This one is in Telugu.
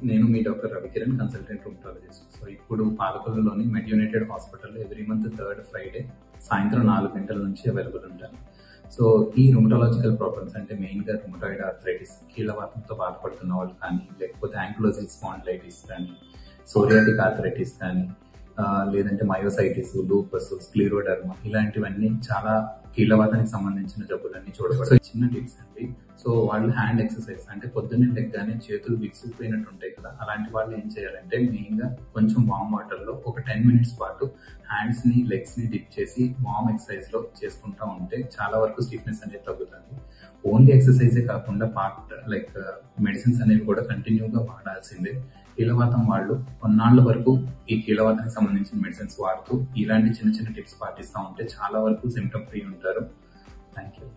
నేను మీ డాక్టర్ రవికిరణ్, కన్సల్టెంట్ రూమటాలజిస్ట్. సో ఇప్పుడు పాలకొల్లులోని మెడ్ యునైటెడ్ హాస్పిటల్లో ఎవ్రీ మంత్ థర్డ్ ఫ్రైడే సాయంత్రం 4 గంటల నుంచి అవైలబుల్ ఉంటాను. సో ఈ రుమటాలజికల్ ప్రాబ్లమ్స్ అంటే మెయిన్గా రుమటాయిడ్ ఆర్థరైటిస్, కీళ్ళవాతంతో బాధపడుతున్న వాళ్ళు కానీ, లేకపోతే యాంక్లోజింగ్ స్పాండిలైటిస్ కానీ, సోరియాటిక్ ఆర్థరైటిస్ కానీ, లేదంటే మయోసైటిస్, లూపస్, స్క్లీరోడర్మా ఇలాంటివన్నీ చాలా కీళ్ళవాతానికి సంబంధించిన జబ్బులన్నీ చూడబడతాయి. చిన్న టిప్స్ అండి. సో వాళ్ళు హ్యాండ్ ఎక్సర్సైజ్ అంటే పొద్దున్నే లెగ్గానే చేతులు విసిగిపోయినట్టు ఉంటాయి కదా, అలాంటి వాళ్ళు ఏం చేయాలంటే మెయిన్గా కొంచెం వామ్ వాటర్లో ఒక 10 minutes పాటు హ్యాండ్స్ ని లెగ్స్ ని డిప్ చేసి వామ్ ఎక్సర్సైజ్ లో చేసుకుంటా ఉంటే చాలా వరకు స్టిఫ్నెస్ అనేది తగ్గుతుంది. ఓన్లీ ఎక్సర్సైజే కాకుండా పార్ట్ లైక్ మెడిసిన్స్ అనేవి కూడా కంటిన్యూగా వాడాల్సిందే. కీళ్ళవాతం వాళ్ళు కొన్నాళ్ళ వరకు ఈ కీళ్ళవాతానికి సంబంధించిన మెడిసిన్స్ వాడుతూ ఇలాంటి చిన్న చిన్న టిప్స్ పాటిస్తూ ఉంటే చాలా వరకు సిమ్టమ్ ఫ్రీ ఉంటారు. Thank you.